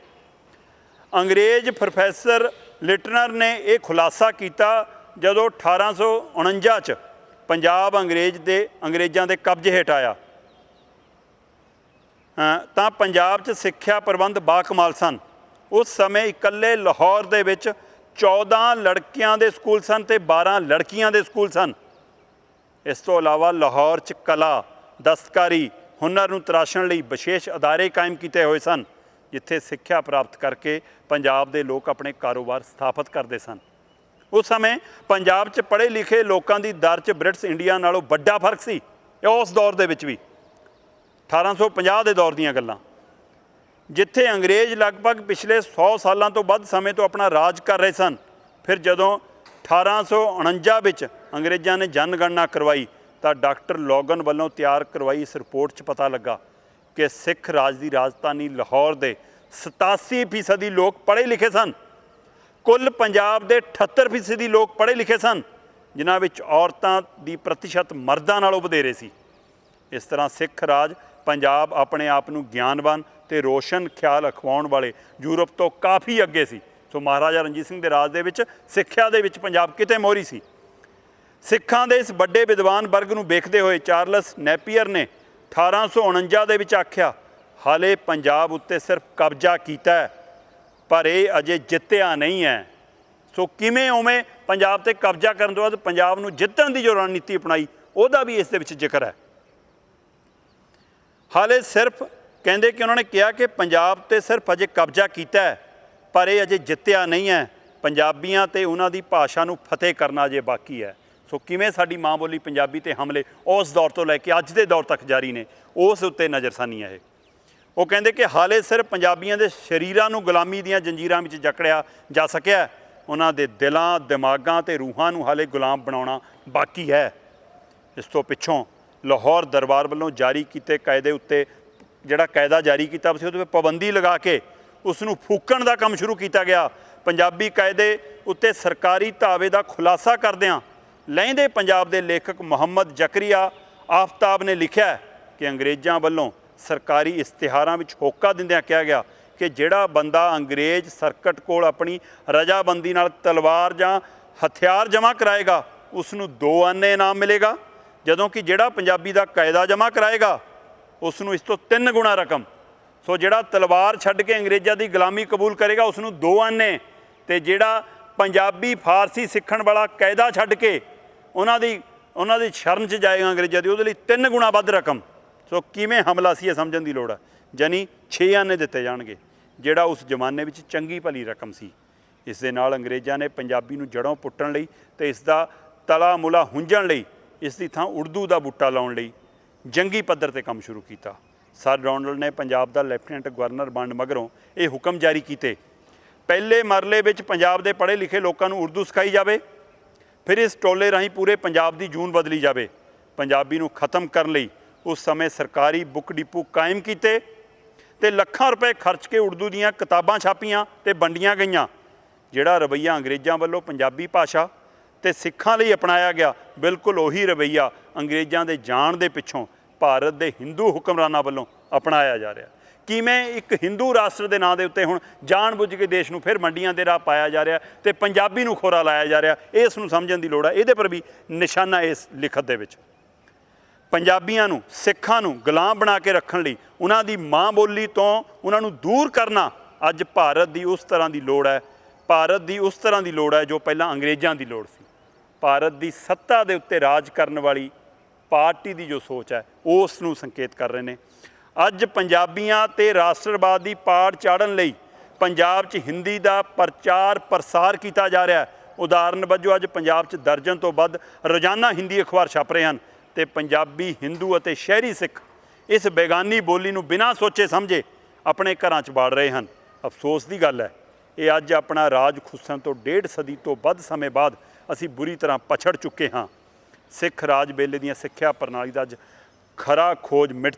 ਅੰਗਰੇਜ਼ ਪ੍ਰੋਫੈਸਰ ਲਿਟਨਰ ਨੇ ਇਹ ਖੁਲਾਸਾ ਕੀਤਾ ਜਦੋਂ 1849 'ਚ ਪੰਜਾਬ ਅੰਗਰੇਜ਼ਾਂ ਦੇ ਕਬਜ਼ੇ ਹੇਠ ਆਇਆ, ਤਾਂ ਪੰਜਾਬ 'ਚ ਸਿੱਖਿਆ ਪ੍ਰਬੰਧ ਬਾਕਮਾਲ ਸਨ। ਉਸ ਸਮੇਂ ਇਕੱਲੇ ਲਾਹੌਰ ਦੇ ਵਿੱਚ 14 ਲੜਕਿਆਂ ਦੇ ਸਕੂਲ ਸਨ ਅਤੇ 12 ਲੜਕੀਆਂ ਦੇ ਸਕੂਲ ਸਨ। ਇਸ ਤੋਂ ਇਲਾਵਾ ਲਾਹੌਰ 'ਚ ਕਲਾ, ਦਸਤਕਾਰੀ, ਹੁਨਰ ਨੂੰ ਤਰਾਸ਼ਣ ਲਈ ਵਿਸ਼ੇਸ਼ ਅਦਾਰੇ ਕਾਇਮ ਕੀਤੇ ਹੋਏ ਸਨ, ਜਿੱਥੇ ਸਿੱਖਿਆ ਪ੍ਰਾਪਤ ਕਰਕੇ ਪੰਜਾਬ ਦੇ ਲੋਕ ਆਪਣੇ ਕਾਰੋਬਾਰ ਸਥਾਪਿਤ ਕਰਦੇ ਸਨ। ਉਸ ਸਮੇਂ ਪੰਜਾਬ 'ਚ ਪੜ੍ਹੇ ਲਿਖੇ ਲੋਕਾਂ ਦੀ ਦਰ 'ਚ ਬ੍ਰਿਟਿਸ਼ ਇੰਡੀਆ ਨਾਲੋਂ ਵੱਡਾ ਫਰਕ ਸੀ। ਉਸ ਦੌਰ ਦੇ ਵਿੱਚ ਵੀ 1850 ਦੇ ਦੌਰ ਦੀਆਂ ਗੱਲਾਂ, ਜਿੱਥੇ ਅੰਗਰੇਜ਼ ਲਗਭਗ ਪਿਛਲੇ 100 ਸਾਲਾਂ ਤੋਂ ਵੱਧ ਸਮੇਂ ਤੋਂ ਆਪਣਾ ਰਾਜ ਕਰ ਰਹੇ ਸਨ। ਫਿਰ ਜਦੋਂ 1849 ਵਿੱਚ ਅੰਗਰੇਜ਼ਾਂ ਨੇ ਜਨਗਣਨਾ ਕਰਵਾਈ ਤਾਂ ਡਾਕਟਰ ਲੋਗਨ ਵੱਲੋਂ ਤਿਆਰ ਕਰਵਾਈ ਇਸ ਰਿਪੋਰਟ 'ਚ ਪਤਾ ਲੱਗਾ ਕਿ ਸਿੱਖ ਰਾਜ ਦੀ ਰਾਜਧਾਨੀ ਲਾਹੌਰ ਦੇ 87% ਲੋਕ ਪੜ੍ਹੇ ਲਿਖੇ ਸਨ। ਕੁੱਲ ਪੰਜਾਬ ਦੇ 78% ਲੋਕ ਪੜ੍ਹੇ ਲਿਖੇ ਸਨ, ਜਿਨ੍ਹਾਂ ਵਿੱਚ ਔਰਤਾਂ ਦੀ ਪ੍ਰਤੀਸ਼ਤ ਮਰਦਾਂ ਨਾਲੋਂ ਵਧੇਰੇ ਸੀ। ਇਸ ਤਰ੍ਹਾਂ ਸਿੱਖ ਰਾਜ ਪੰਜਾਬ ਆਪਣੇ ਆਪ ਨੂੰ ਗਿਆਨਵਾਨ ਤੇ ਰੋਸ਼ਨ ਖਿਆਲ ਅਖਵਾਉਣ ਵਾਲੇ ਯੂਰਪ ਤੋਂ ਕਾਫੀ ਅੱਗੇ ਸੀ। ਸੋ ਮਹਾਰਾਜਾ ਰਣਜੀਤ ਸਿੰਘ ਦੇ ਰਾਜ ਦੇ ਵਿੱਚ ਸਿੱਖਿਆ ਦੇ ਵਿੱਚ ਪੰਜਾਬ ਕਿਤੇ ਮੋਹਰੀ ਸੀ। ਸਿੱਖਾਂ ਦੇ ਇਸ ਵੱਡੇ ਵਿਦਵਾਨ ਵਰਗ ਨੂੰ ਵੇਖਦੇ ਹੋਏ ਚਾਰਲਸ ਨੈਪੀਅਰ ਨੇ 1849 ਦੇ ਵਿੱਚ ਆਖਿਆ, ਹਾਲੇ ਪੰਜਾਬ ਉੱਤੇ ਸਿਰਫ ਕਬਜ਼ਾ ਕੀਤਾ ਹੈ, ਪਰ ਇਹ ਅਜੇ ਜਿੱਤਿਆ ਨਹੀਂ ਹੈ। ਸੋ ਕਿਵੇਂ ਉਵੇਂ ਪੰਜਾਬ ਤੇ ਕਬਜ਼ਾ ਕਰਨ ਤੋਂ ਬਾਅਦ ਪੰਜਾਬ ਨੂੰ ਜਿੱਤਣ ਦੀ ਜੋ ਰਣਨੀਤੀ ਅਪਣਾਈ, ਉਹਦਾ ਵੀ ਇਸ ਦੇ ਵਿੱਚ ਜ਼ਿਕਰ ਹੈ। ਹਾਲੇ ਸਿਰਫ ਕਹਿੰਦੇ ਕਿ ਉਹਨਾਂ ਨੇ ਕਿਹਾ ਕਿ ਪੰਜਾਬ ਤੇ ਸਿਰਫ ਅਜੇ ਕਬਜ਼ਾ ਕੀਤਾ ਹੈ, ਪਰ ਇਹ ਅਜੇ ਜਿੱਤਿਆ ਨਹੀਂ ਹੈ। ਪੰਜਾਬੀਆਂ ਤੇ ਉਹਨਾਂ ਦੀ ਭਾਸ਼ਾ ਨੂੰ ਫਤਿਹ ਕਰਨਾ ਅਜੇ ਬਾਕੀ ਹੈ। ਸੋ ਕਿਵੇਂ ਸਾਡੀ ਮਾਂ ਬੋਲੀ ਪੰਜਾਬੀ ਤੇ ਹਮਲੇ ਉਸ ਦੌਰ ਤੋਂ ਲੈ ਕੇ ਅੱਜ ਦੇ ਦੌਰ ਤੱਕ ਜਾਰੀ ਨੇ, ਉਸ ਉੱਤੇ ਨਜ਼ਰਸਾਨੀ ਹੈ ਇਹ। ਉਹ ਕਹਿੰਦੇ ਕਿ ਹਾਲੇ ਸਿਰਫ ਪੰਜਾਬੀਆਂ ਦੇ ਸਰੀਰਾਂ ਨੂੰ ਗੁਲਾਮੀ ਦੀਆਂ ਜੰਜੀਰਾਂ ਵਿੱਚ ਜਕੜਿਆ ਜਾ ਸਕਿਆ, ਉਹਨਾਂ ਦੇ ਦਿਲਾਂ, ਦਿਮਾਗਾਂ ਤੇ ਰੂਹਾਂ ਨੂੰ ਹਾਲੇ ਗੁਲਾਮ ਬਣਾਉਣਾ ਬਾਕੀ ਹੈ। ਇਸ ਤੋਂ ਪਿੱਛੋਂ ਲਾਹੌਰ ਦਰਬਾਰ ਵੱਲੋਂ ਜਾਰੀ ਕੀਤੇ ਕਾਇਦੇ ਉੱਤੇ ਜਿਹੜਾ ਕਾਇਦਾ ਜਾਰੀ ਕੀਤਾ ਸੀ, ਉਹਦੇ 'ਤੇ ਪਾਬੰਦੀ ਲਗਾ ਕੇ ਉਸ ਨੂੰ ਫੂਕਣ ਦਾ ਕੰਮ ਸ਼ੁਰੂ ਕੀਤਾ ਗਿਆ। ਪੰਜਾਬੀ ਕਾਇਦੇ ਉੱਤੇ ਸਰਕਾਰੀ ਦਾਅਵੇ ਦਾ ਖੁਲਾਸਾ ਕਰਦਿਆਂ ਲਹਿੰਦੇ ਪੰਜਾਬ ਦੇ ਲੇਖਕ ਮੁਹੰਮਦ ਜ਼ਕਰੀਆ ਆਫਤਾਬ ਨੇ ਲਿਖਿਆ ਕਿ ਅੰਗਰੇਜ਼ਾਂ ਵੱਲੋਂ ਸਰਕਾਰੀ ਇਸ਼ਤਿਹਾਰਾਂ ਵਿੱਚ ਹੋਕਾ ਦਿੰਦਿਆਂ ਕਿਹਾ ਗਿਆ ਕਿ ਜਿਹੜਾ ਬੰਦਾ ਅੰਗਰੇਜ਼ ਸਰਕਟ ਕੋਲ ਆਪਣੀ ਰਜਾਬੰਦੀ ਨਾਲ ਤਲਵਾਰ ਜਾਂ ਹਥਿਆਰ ਜਮ੍ਹਾਂ ਕਰਾਏਗਾ, ਉਸ ਨੂੰ 2 ਆਨੇ ਇਨਾਮ ਮਿਲੇਗਾ, ਜਦੋਂ ਕਿ ਜਿਹੜਾ ਪੰਜਾਬੀ ਦਾ ਕਾਇਦਾ ਜਮ੍ਹਾਂ ਕਰਾਏਗਾ ਉਸ ਨੂੰ ਇਸ ਤੋਂ 3 ਗੁਣਾ ਰਕਮ। ਸੋ ਜਿਹੜਾ ਤਲਵਾਰ ਛੱਡ ਕੇ ਅੰਗਰੇਜ਼ਾਂ ਦੀ ਗੁਲਾਮੀ ਕਬੂਲ ਕਰੇਗਾ ਉਸ ਨੂੰ 2 ਆਨੇ, ਤੇ ਜਿਹੜਾ ਪੰਜਾਬੀ ਫਾਰਸੀ ਸਿੱਖਣ ਵਾਲਾ ਕਾਇਦਾ ਛੱਡ ਕੇ ਉਹਨਾਂ ਦੀ ਸ਼ਰਨ 'ਚ ਜਾਏਗਾ ਅੰਗਰੇਜ਼ਾਂ ਦੀ, ਉਹਦੇ ਲਈ 3 ਗੁਣਾ ਵੱਧ ਰਕਮ। ਸੋ ਕਿਵੇਂ ਹਮਲਾ ਸੀ ਇਹ ਸਮਝਣ ਦੀ ਲੋੜ ਹੈ। ਜਾਨੀ 6 ਆਨੇ ਦਿੱਤੇ ਜਾਣਗੇ, ਜਿਹੜਾ ਉਸ ਜ਼ਮਾਨੇ ਵਿੱਚ ਚੰਗੀ ਭਲੀ ਰਕਮ ਸੀ। ਇਸ ਦੇ ਨਾਲ ਅੰਗਰੇਜ਼ਾਂ ਨੇ ਪੰਜਾਬੀ ਨੂੰ ਜੜੋਂ ਪੁੱਟਣ ਲਈ ਤੇ ਇਸ ਦਾ ਤਲਾ ਮੁਲਾ ਹੁੰਝਣ ਲਈ ਇਸ ਦੀ ਥਾਂ ਉਰਦੂ ਦਾ ਬੂਟਾ ਲਾਉਣ ਲਈ ਜੰਗੀ ਪੱਧਰ 'ਤੇ ਕੰਮ ਸ਼ੁਰੂ ਕੀਤਾ। ਸਰ ਡੋਨਲਡ ਨੇ ਪੰਜਾਬ ਦਾ ਲੈਫਟੀਨੈਂਟ ਗਵਰਨਰ ਬਣਨ ਮਗਰੋਂ ਇਹ ਹੁਕਮ ਜਾਰੀ ਕੀਤੇ, ਪਹਿਲੇ ਮਰਲੇ ਵਿੱਚ ਪੰਜਾਬ ਦੇ ਪੜ੍ਹੇ ਲਿਖੇ ਲੋਕਾਂ ਨੂੰ ਉਰਦੂ ਸਿਖਾਈ ਜਾਵੇ, ਫਿਰ ਇਸ ਟੋਲੇ ਰਾਹੀਂ ਪੂਰੇ ਪੰਜਾਬ ਦੀ ਜੂਨ ਬਦਲੀ ਜਾਵੇ। ਪੰਜਾਬੀ ਨੂੰ ਖਤਮ ਕਰਨ ਲਈ ਉਸ ਸਮੇਂ ਸਰਕਾਰੀ ਬੁੱਕ ਡਿਪੂ ਕਾਇਮ ਕੀਤੇ ਤੇ ਲੱਖਾਂ ਰੁਪਏ ਖਰਚ ਕੇ ਉਰਦੂ ਦੀਆਂ ਕਿਤਾਬਾਂ ਛਾਪੀਆਂ ਤੇ ਵੰਡੀਆਂ ਗਈਆਂ। ਜਿਹੜਾ ਰਵੱਈਆ ਅੰਗਰੇਜ਼ਾਂ ਵੱਲੋਂ ਪੰਜਾਬੀ ਭਾਸ਼ਾ ਤੇ ਸਿੱਖਾਂ ਲਈ ਅਪਣਾਇਆ ਗਿਆ, ਬਿਲਕੁਲ ਉਹੀ ਰਵੱਈਆ ਅੰਗਰੇਜ਼ਾਂ ਦੇ ਜਾਣ ਦੇ ਪਿੱਛੋਂ ਭਾਰਤ ਦੇ ਹਿੰਦੂ ਹੁਕਮਰਾਨਾਂ ਵੱਲੋਂ ਅਪਣਾਇਆ ਜਾ ਰਿਹਾ। ਕਿਵੇਂ ਇੱਕ ਹਿੰਦੂ ਰਾਸ਼ਟਰ ਦੇ ਨਾਂ ਦੇ ਉੱਤੇ ਹੁਣ ਜਾਣ-ਬੁੱਝ ਕੇ ਦੇਸ਼ ਨੂੰ ਫਿਰ ਮੰਡੀਆਂ ਦੇ ਰਾਹ ਪਾਇਆ ਜਾ ਰਿਹਾ ਤੇ ਪੰਜਾਬੀ ਨੂੰ ਖੋਰਾ ਲਾਇਆ ਜਾ ਰਿਹਾ, ਇਸ ਨੂੰ ਸਮਝਣ ਦੀ ਲੋੜ ਹੈ। ਇਹਦੇ ਪਰ ਵੀ ਨਿਸ਼ਾਨਾ ਇਸ ਲਿਖਤ ਦੇ ਵਿੱਚ ਪੰਜਾਬੀਆਂ ਨੂੰ, ਸਿੱਖਾਂ ਨੂੰ ਗੁਲਾਮ ਬਣਾ ਕੇ ਰੱਖਣ ਲਈ ਉਹਨਾਂ ਦੀ ਮਾਂ ਬੋਲੀ ਤੋਂ ਉਹਨਾਂ ਨੂੰ ਦੂਰ ਕਰਨਾ ਅੱਜ ਭਾਰਤ ਦੀ ਉਸ ਤਰ੍ਹਾਂ ਦੀ ਲੋੜ ਹੈ, ਭਾਰਤ ਦੀ ਉਸ ਤਰ੍ਹਾਂ ਦੀ ਲੋੜ ਹੈ ਜੋ ਪਹਿਲਾਂ ਅੰਗਰੇਜ਼ਾਂ ਦੀ ਲੋੜ ਸੀ। ਭਾਰਤ ਦੀ ਸੱਤਾ ਦੇ ਉੱਤੇ ਰਾਜ ਕਰਨ ਵਾਲੀ ਪਾਰਟੀ ਦੀ ਜੋ ਸੋਚ ਹੈ ਉਸ ਨੂੰ ਸੰਕੇਤ ਕਰ ਰਹੇ ਨੇ। ਅੱਜ ਪੰਜਾਬੀਆਂ ਤੇ ਰਾਸ਼ਟਰਵਾਦ ਦੀ ਪਾੜ ਚਾੜਨ ਲਈ ਪੰਜਾਬ 'ਚ ਹਿੰਦੀ ਦਾ ਪ੍ਰਚਾਰ ਪ੍ਰਸਾਰ ਕੀਤਾ ਜਾ ਰਿਹਾ ਹੈ। ਉਦਾਹਰਨ ਵਜੋਂ ਅੱਜ ਪੰਜਾਬ 'ਚ ਦਰਜਨ ਤੋਂ ਵੱਧ ਰੋਜ਼ਾਨਾ ਹਿੰਦੀ ਅਖਬਾਰ ਛਪ ਰਹੇ ਹਨ ਤੇ ਪੰਜਾਬੀ, ਹਿੰਦੂ ਅਤੇ ਸ਼ਹਿਰੀ ਸਿੱਖ ਇਸ ਬੇਗਾਨੀ ਬੋਲੀ ਨੂੰ ਬਿਨਾਂ ਸੋਚੇ ਸਮਝੇ ਆਪਣੇ ਘਰਾਂ 'ਚ ਵਾੜ ਰਹੇ ਹਨ। ਅਫਸੋਸ ਦੀ ਗੱਲ ਹੈ, ਇਹ ਅੱਜ ਆਪਣਾ ਰਾਜ ਖੁੱਸਣ ਤੋਂ 1.5 ਸਦੀ ਤੋਂ ਵੱਧ ਸਮੇਂ ਬਾਅਦ ਅਸੀਂ ਬੁਰੀ ਤਰ੍ਹਾਂ ਪਛੜ ਚੁੱਕੇ ਹਾਂ। ਸਿੱਖ ਰਾਜ ਵੇਲੇ ਦੀਆਂ ਸਿੱਖਿਆ ਪ੍ਰਣਾਲੀ ਦਾ ਅੱਜ ਖਰਾ ਖੋਜ ਮਿਟ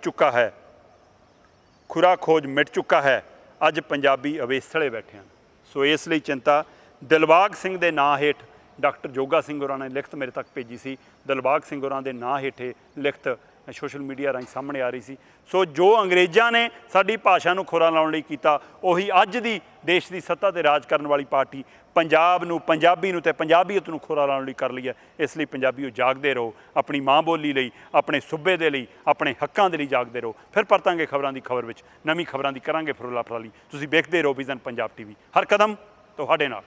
ਚੁੱਕਾ ਹੈ। ਅੱਜ ਪੰਜਾਬੀ ਅਵੇਸਲੇ ਬੈਠੇ ਹਨ। ਸੋ ਇਸ ਲਈ ਚਿੰਤਾ ਦਿਲਬਾਗ ਸਿੰਘ ਦੇ ਨਾਂ ਹੇਠ ਡਾਕਟਰ ਜੋਗਾ ਸਿੰਘ ਹੋਰਾਂ ਨੇ ਲਿਖਤ ਮੇਰੇ ਤੱਕ ਭੇਜੀ ਸੀ। ਦਿਲਬਾਗ ਸਿੰਘ ਹੋਰਾਂ ਦੇ ਨਾਂ ਹੇਠ ਲਿਖਤ ਸੋਸ਼ਲ ਮੀਡੀਆ ਰਾਹੀਂ ਸਾਹਮਣੇ ਆ ਰਹੀ ਸੀ। ਸੋ ਜੋ ਅੰਗਰੇਜ਼ਾਂ ਨੇ ਸਾਡੀ ਭਾਸ਼ਾ ਨੂੰ ਖੋਰਾ ਲਾਉਣ ਲਈ ਕੀਤਾ, ਉਹੀ ਅੱਜ ਦੀ ਦੇਸ਼ ਦੀ ਸੱਤਾ 'ਤੇ ਰਾਜ ਕਰਨ ਵਾਲੀ ਪਾਰਟੀ ਪੰਜਾਬ ਨੂੰ, ਪੰਜਾਬੀ ਨੂੰ ਤੇ ਪੰਜਾਬੀਅਤ ਨੂੰ ਖੋਰਾ ਲਾਉਣ ਲਈ ਕਰ ਲਈ ਹੈ। ਇਸ ਲਈ ਪੰਜਾਬੀਓ ਜਾਗਦੇ ਰਹੋ, ਆਪਣੀ ਮਾਂ ਬੋਲੀ ਲਈ, ਆਪਣੇ ਸੂਬੇ ਦੇ ਲਈ, ਆਪਣੇ ਹੱਕਾਂ ਦੇ ਲਈ ਜਾਗਦੇ ਰਹੋ। ਫਿਰ ਪਰਤਾਂਗੇ ਖਬਰਾਂ ਦੀ ਖਬਰ ਵਿੱਚ, ਨਵੀਂ ਖਬਰਾਂ ਦੀ ਕਰਾਂਗੇ ਫਰੋਲਾ ਫਰਾਲੀ। ਤੁਸੀਂ ਵੇਖਦੇ ਰਹੋ ਵਿਜ਼ਨ ਪੰਜਾਬ TV, ਹਰ ਕਦਮ ਤੁਹਾਡੇ ਨਾਲ।